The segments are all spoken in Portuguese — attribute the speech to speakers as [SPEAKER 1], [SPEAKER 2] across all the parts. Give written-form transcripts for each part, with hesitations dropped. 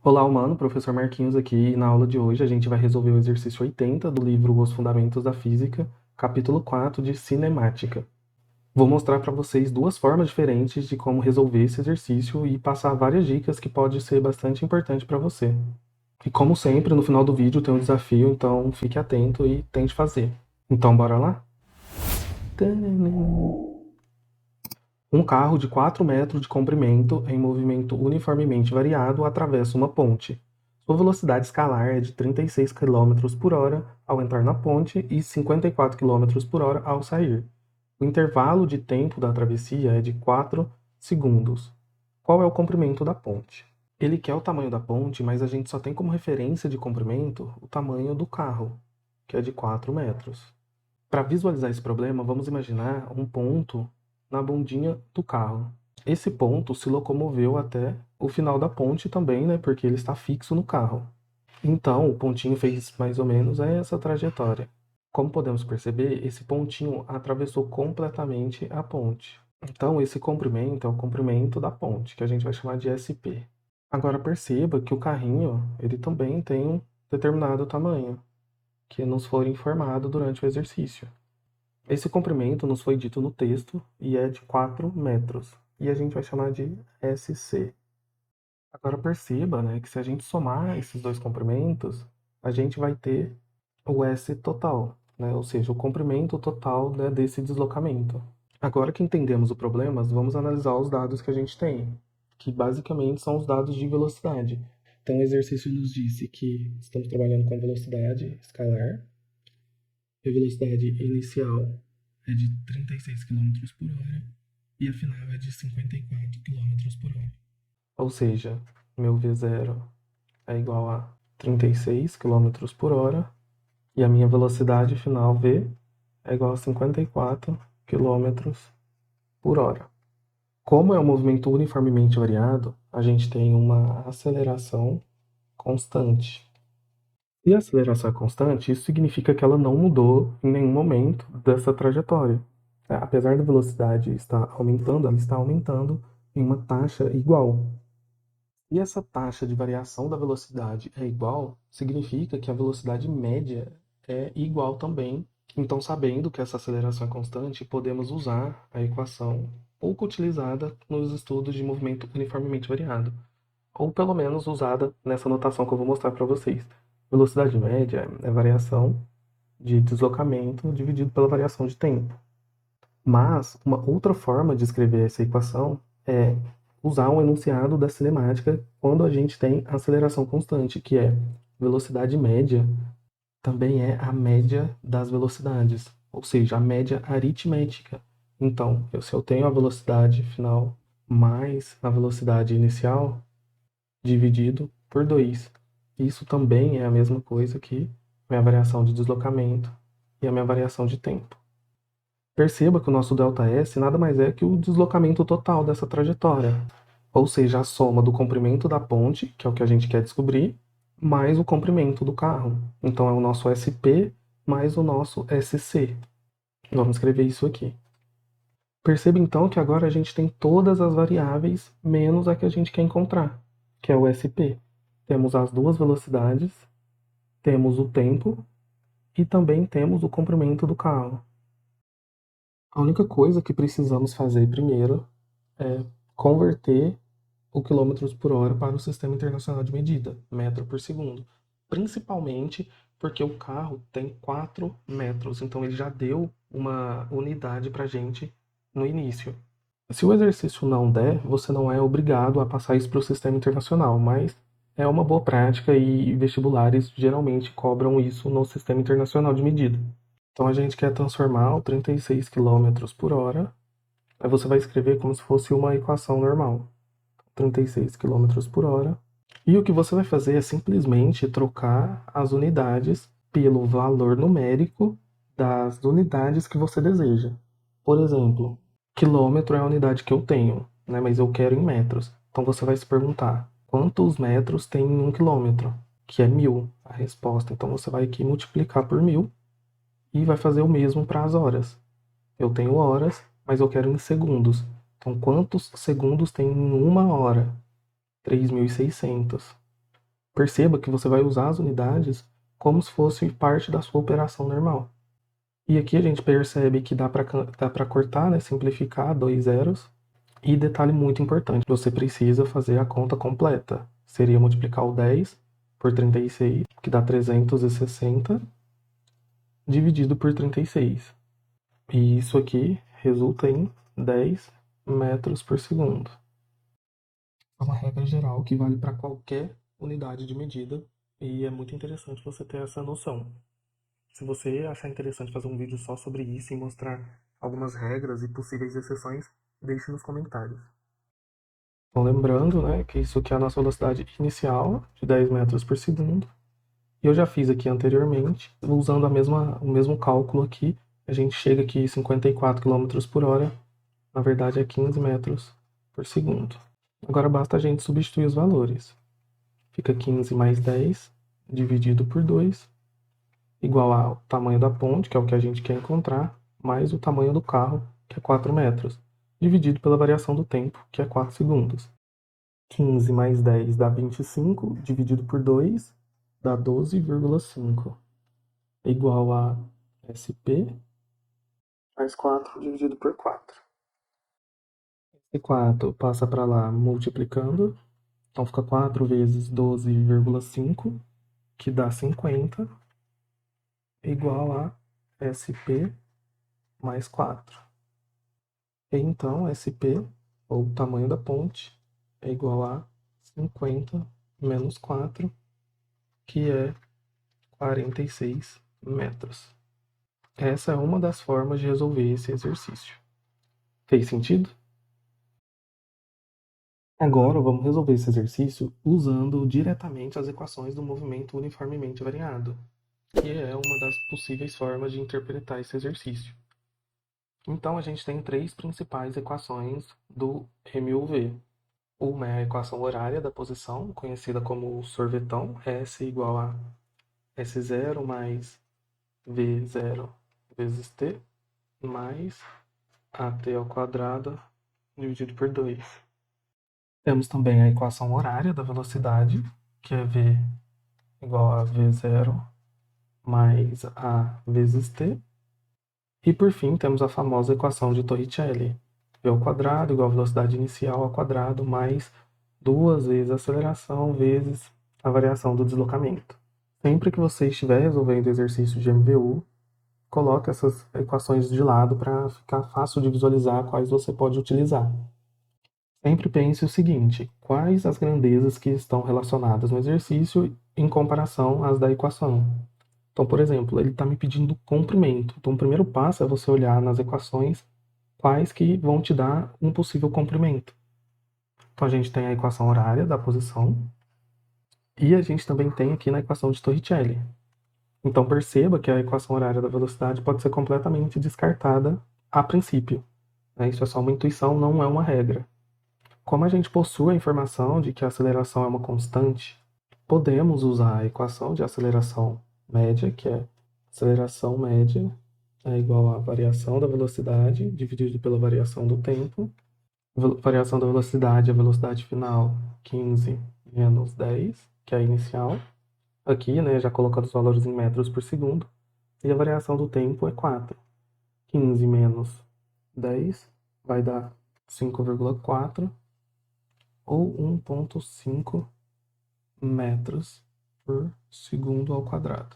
[SPEAKER 1] Olá, humano, professor Marquinhos aqui, e na aula de hoje a gente vai resolver o exercício 80 do livro Os Fundamentos da Física, capítulo 4 de Cinemática. Vou mostrar para vocês duas formas diferentes de como resolver esse exercício e passar várias dicas que pode ser bastante importante para você. E como sempre, no final do vídeo tem um desafio, então fique atento e tente fazer. Então, bora lá? Um carro de 4 metros de comprimento em movimento uniformemente variado atravessa uma ponte. Sua velocidade escalar é de 36 km por hora ao entrar na ponte e 54 km por hora ao sair. O intervalo de tempo da travessia é de 4 segundos. Qual é o comprimento da ponte? Ele quer o tamanho da ponte, mas a gente só tem como referência de comprimento o tamanho do carro, que é de 4 metros. Para visualizar esse problema, vamos imaginar um ponto na bundinha do carro. Esse ponto se locomoveu até o final da ponte também, né, porque ele está fixo no carro. Então, o pontinho fez mais ou menos essa trajetória. Como podemos perceber, esse pontinho atravessou completamente a ponte. Então, esse comprimento é o comprimento da ponte, que a gente vai chamar de SP. Agora perceba que o carrinho, ele também tem um determinado tamanho, que nos foi informado durante o exercício. Esse comprimento nos foi dito no texto e é de 4 metros, e a gente vai chamar de SC. Agora perceba, né, que se a gente somar esses dois comprimentos, a gente vai ter o S total, né, ou seja, o comprimento total, né, desse deslocamento. Agora que entendemos o problema, vamos analisar os dados que a gente tem, que basicamente são os dados de velocidade. Então o exercício nos disse que estamos trabalhando com velocidade escalar, a velocidade inicial é de 36 km por hora e a final é de 54 km por hora. Ou seja, meu V0 é igual a 36 km por hora e a minha velocidade final V é igual a 54 km por hora. Como é um movimento uniformemente variado, a gente tem uma aceleração constante. E a aceleração é constante, isso significa que ela não mudou em nenhum momento dessa trajetória. Apesar da velocidade estar aumentando, ela está aumentando em uma taxa igual. E essa taxa de variação da velocidade é igual, significa que a velocidade média é igual também. Então, sabendo que essa aceleração é constante, podemos usar a equação pouco utilizada nos estudos de movimento uniformemente variado, ou pelo menos usada nessa notação que eu vou mostrar para vocês. Velocidade média é variação de deslocamento dividido pela variação de tempo. Mas uma outra forma de escrever essa equação é usar um enunciado da cinemática quando a gente tem aceleração constante, que é velocidade média também é a média das velocidades, ou seja, a média aritmética. Então, se eu tenho a velocidade final mais a velocidade inicial, dividido por 2. Isso também é a mesma coisa que minha variação de deslocamento e a minha variação de tempo. Perceba que o nosso ΔS nada mais é que o deslocamento total dessa trajetória, ou seja, a soma do comprimento da ponte, que é o que a gente quer descobrir, mais o comprimento do carro. Então é o nosso SP mais o nosso SC. Vamos escrever isso aqui. Perceba então que agora a gente tem todas as variáveis menos a que a gente quer encontrar, que é o SP. Temos as duas velocidades, temos o tempo e também temos o comprimento do carro. A única coisa que precisamos fazer primeiro é converter o quilômetros por hora para o Sistema Internacional de Medida, metro por segundo. Principalmente porque o carro tem 4 metros, então ele já deu uma unidade para a gente no início. Se o exercício não der, você não é obrigado a passar isso para o Sistema Internacional, mas é uma boa prática e vestibulares geralmente cobram isso no Sistema Internacional de Medida. Então a gente quer transformar o 36 km por hora, aí você vai escrever como se fosse uma equação normal. 36 km por hora. E o que você vai fazer é simplesmente trocar as unidades pelo valor numérico das unidades que você deseja. Por exemplo, quilômetro é a unidade que eu tenho, né, mas eu quero em metros. Então você vai se perguntar, quantos metros tem em 1 km? Que é 1000, a resposta. Então você vai aqui multiplicar por 1000 e vai fazer o mesmo para as horas. Eu tenho horas, mas eu quero em segundos. Então, quantos segundos tem em 1 hora? 3.600. Perceba que você vai usar as unidades como se fosse parte da sua operação normal. E aqui a gente percebe que dá para cortar, né, simplificar 2 zeros. E detalhe muito importante, você precisa fazer a conta completa. Seria multiplicar o 10 por 36, que dá 360, dividido por 36. E isso aqui resulta em 10 metros por segundo. É uma regra geral que vale para qualquer unidade de medida e é muito interessante você ter essa noção. Se você achar interessante fazer um vídeo só sobre isso e mostrar algumas regras e possíveis exceções, deixe nos comentários. Então, lembrando, né, que isso aqui é a nossa velocidade inicial, de 10 metros por segundo. E eu já fiz aqui anteriormente, usando o mesmo cálculo aqui, a gente chega aqui em 54 km por hora, na verdade é 15 metros por segundo. Agora basta a gente substituir os valores. Fica 15 mais 10 dividido por 2, igual ao tamanho da ponte, que é o que a gente quer encontrar, mais o tamanho do carro, que é 4 metros, dividido pela variação do tempo, que é 4 segundos. 15 mais 10 dá 25, dividido por 2 dá 12,5, igual a SP mais 4 dividido por 4. Esse 4 passa para lá multiplicando, então fica 4 vezes 12,5, que dá 50, igual a SP mais 4. E então, SP, ou o tamanho da ponte, é igual a 50 menos 4, que é 46 metros. Essa é uma das formas de resolver esse exercício. Fez sentido? Agora vamos resolver esse exercício usando diretamente as equações do movimento uniformemente variado, que é uma das possíveis formas de interpretar esse exercício. Então a gente tem três principais equações do MUV. Uma é a equação horária da posição, conhecida como sorvetão, S igual a S0 mais V0 vezes T, mais AT ao quadrado dividido por 2. Temos também a equação horária da velocidade, que é V igual a V0 mais A vezes T. E por fim, temos a famosa equação de Torricelli, V ao quadrado igual a velocidade inicial ao quadrado mais 2 vezes a aceleração vezes a variação do deslocamento. Sempre que você estiver resolvendo exercício de MVU, coloque essas equações de lado para ficar fácil de visualizar quais você pode utilizar. Sempre pense o seguinte: quais as grandezas que estão relacionadas no exercício em comparação às da equação? Então, por exemplo, ele está me pedindo comprimento. Então, o primeiro passo é você olhar nas equações quais que vão te dar um possível comprimento. Então, a gente tem a equação horária da posição e a gente também tem aqui na equação de Torricelli. Então, perceba que a equação horária da velocidade pode ser completamente descartada a princípio. Isso é só uma intuição, não é uma regra. Como a gente possui a informação de que a aceleração é uma constante, podemos usar a equação de aceleração média, que é aceleração média é igual à variação da velocidade dividido pela variação do tempo. Variação da velocidade, a velocidade final, 15 menos 10, que é a inicial. Aqui, né, já colocando os valores em metros por segundo. E a variação do tempo é 4. 15 menos 10 vai dar 5,4 ou 1,5 metros por segundo ao quadrado.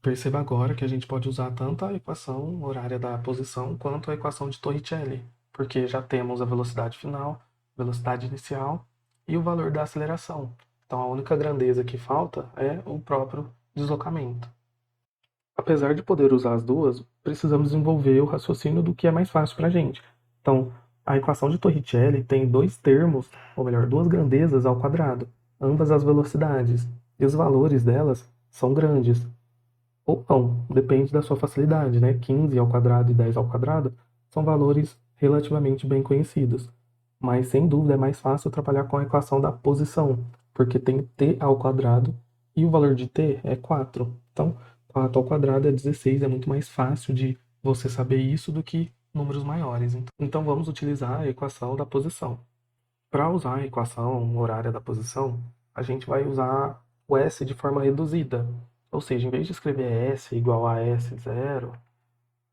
[SPEAKER 1] Perceba agora que a gente pode usar tanto a equação horária da posição quanto a equação de Torricelli, porque já temos a velocidade final, velocidade inicial e o valor da aceleração. Então a única grandeza que falta é o próprio deslocamento. Apesar de poder usar as duas, precisamos desenvolver o raciocínio do que é mais fácil para a gente. Então, a equação de Torricelli tem dois termos, ou melhor, duas grandezas ao quadrado, ambas as velocidades, e os valores delas são grandes. Ou não, depende da sua facilidade, né? 15 ao quadrado e 10 ao quadrado são valores relativamente bem conhecidos. Mas, sem dúvida, é mais fácil trabalhar com a equação da posição, porque tem t ao quadrado e o valor de t é 4. Então, 4 ao quadrado é 16, é muito mais fácil de você saber isso do que números maiores. Então, vamos utilizar a equação da posição. Para usar a equação horária da posição, a gente vai usar o S de forma reduzida. Ou seja, em vez de escrever S igual a S0,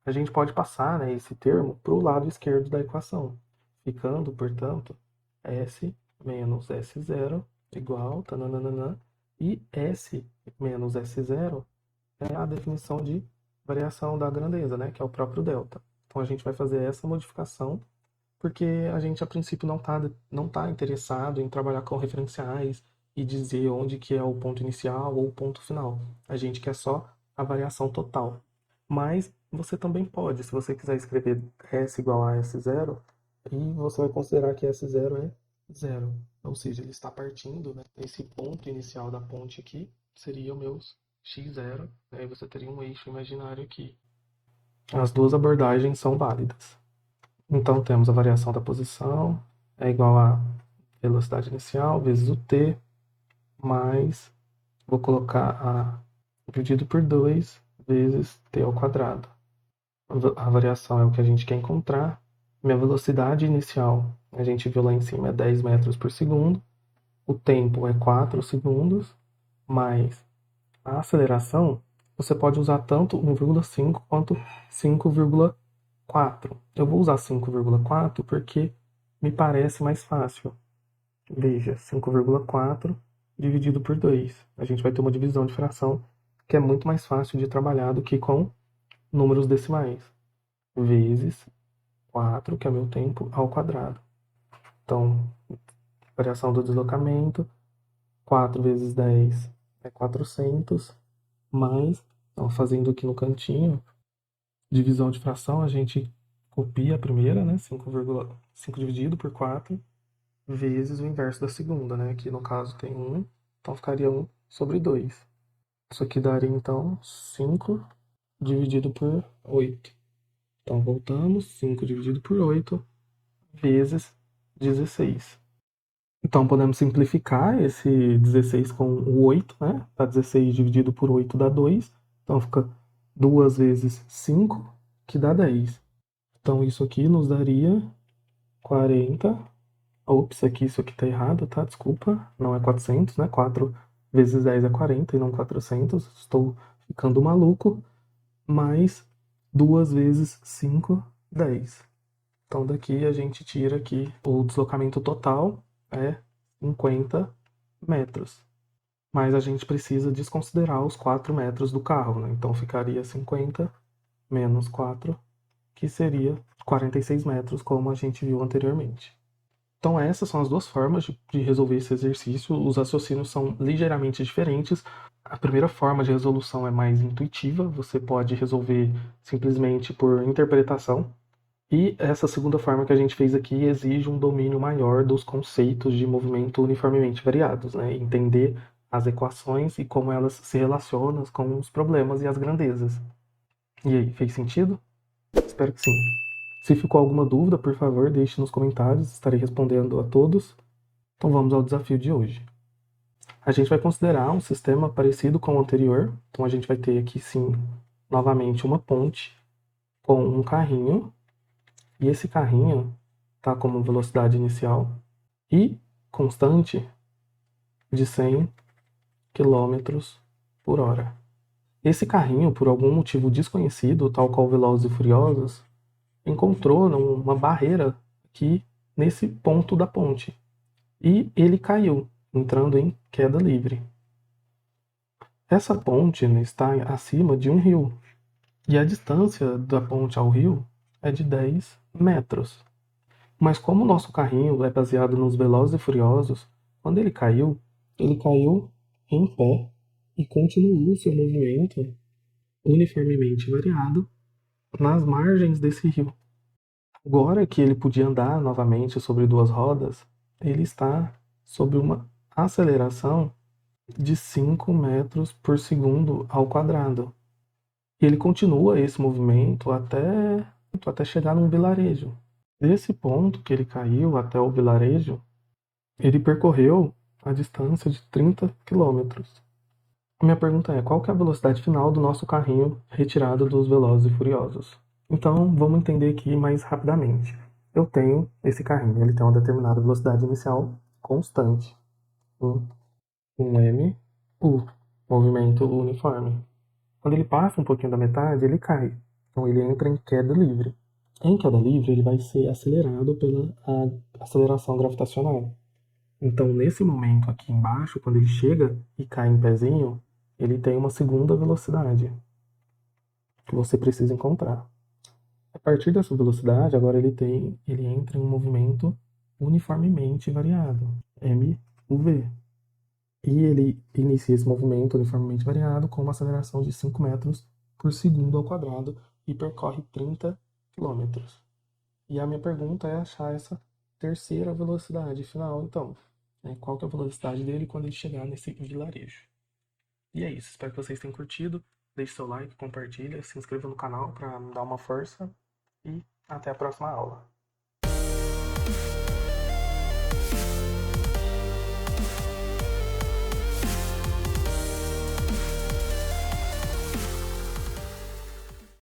[SPEAKER 1] a gente pode passar, né, esse termo para o lado esquerdo da equação, ficando, portanto, S menos S0 igual, tananana, e S menos S0 é a definição de variação da grandeza, né, que é o próprio delta. Então a gente vai fazer essa modificação porque a gente a princípio não tá interessado em trabalhar com referenciais e dizer onde que é o ponto inicial ou o ponto final. A gente quer só a variação total. Mas você também pode, se você quiser escrever S igual a S0, e você vai considerar que S0 é zero. Ou seja, ele está partindo, né? Esse ponto inicial da ponte aqui seria o meu x0, né? E você teria um eixo imaginário aqui. As duas abordagens são válidas. Então temos a variação da posição é igual a velocidade inicial vezes o t, mais, vou colocar a dividido por 2 vezes t ao quadrado. A variação é o que a gente quer encontrar. Minha velocidade inicial, a gente viu lá em cima, é 10 metros por segundo. O tempo é 4 segundos, mais a aceleração, você pode usar tanto 1,5 quanto 5,4. Eu vou usar 5,4 porque me parece mais fácil. Veja, 5,4 dividido por 2. A gente vai ter uma divisão de fração que é muito mais fácil de trabalhar do que com números decimais. Vezes 4, que é meu tempo, ao quadrado. Então, variação do deslocamento, 4 vezes 10 é 400, mais, então, fazendo aqui no cantinho, divisão de fração, a gente copia a primeira, né, 5 dividido por 4, vezes o inverso da segunda, né, que no caso tem 1, então ficaria 1 sobre 2. Isso aqui daria, então, 5 dividido por 8. Então, voltamos, 5 dividido por 8, vezes 16. Então, podemos simplificar esse 16 com o 8, né? Tá 16 dividido por 8 dá 2. Então, fica 2 vezes 5, que dá 10. Então, isso aqui nos daria 40. Ops, aqui isso aqui tá errado, tá? Desculpa. Não é 400, né? 4 vezes 10 é 40 e não 400. Estou ficando maluco. Mais 2 vezes 5, 10. Então, daqui a gente tira aqui o deslocamento total é 50 metros. Mas a gente precisa desconsiderar os 4 metros do carro, né? Então ficaria 50 menos 4, que seria 46 metros, como a gente viu anteriormente. Então essas são as duas formas de resolver esse exercício. Os raciocínios são ligeiramente diferentes. A primeira forma de resolução é mais intuitiva, você pode resolver simplesmente por interpretação. E essa segunda forma que a gente fez aqui exige um domínio maior dos conceitos de movimento uniformemente variados, né? Entender as equações e como elas se relacionam com os problemas e as grandezas. E aí, fez sentido? Espero que sim. Se ficou alguma dúvida, por favor, deixe nos comentários, estarei respondendo a todos. Então vamos ao desafio de hoje. A gente vai considerar um sistema parecido com o anterior. Então a gente vai ter aqui sim, novamente, uma ponte com um carrinho. E esse carrinho está como velocidade inicial e constante de 100 km por hora. Esse carrinho, por algum motivo desconhecido, tal qual Velozes e Furiosos, encontrou uma barreira aqui nesse ponto da ponte. E ele caiu, entrando em queda livre. Essa ponte está acima de um rio. E a distância da ponte ao rio é de 10 metros. Mas como o nosso carrinho é baseado nos Velozes e Furiosos, quando ele caiu em pé e continuou seu movimento uniformemente variado nas margens desse rio. Agora que ele podia andar novamente sobre duas rodas, ele está sob uma aceleração de 5 metros por segundo ao quadrado. E ele continua esse movimento até chegar num vilarejo. Desse ponto que ele caiu até o vilarejo, ele percorreu a distância de 30 quilômetros. Minha pergunta é, qual que é a velocidade final do nosso carrinho retirado dos Velozes e Furiosos? Então, vamos entender aqui mais rapidamente. Eu tenho esse carrinho, ele tem uma determinada velocidade inicial constante. um MU, movimento uniforme. Quando ele passa um pouquinho da metade, ele cai. Então ele entra em queda livre. Em queda livre, ele vai ser acelerado pela aceleração gravitacional. Então, nesse momento aqui embaixo, quando ele chega e cai em pezinho, ele tem uma segunda velocidade que você precisa encontrar. A partir dessa velocidade, agora ele entra em um movimento uniformemente variado, MUV. E ele inicia esse movimento uniformemente variado com uma aceleração de 5 metros por segundo ao quadrado e percorre 30 quilômetros. E a minha pergunta é achar essa terceira velocidade final, então. Né? Qual que é a velocidade dele quando ele chegar nesse vilarejo? E é isso. Espero que vocês tenham curtido. Deixe seu like, compartilha, se inscreva no canal para me dar uma força. E até a próxima aula.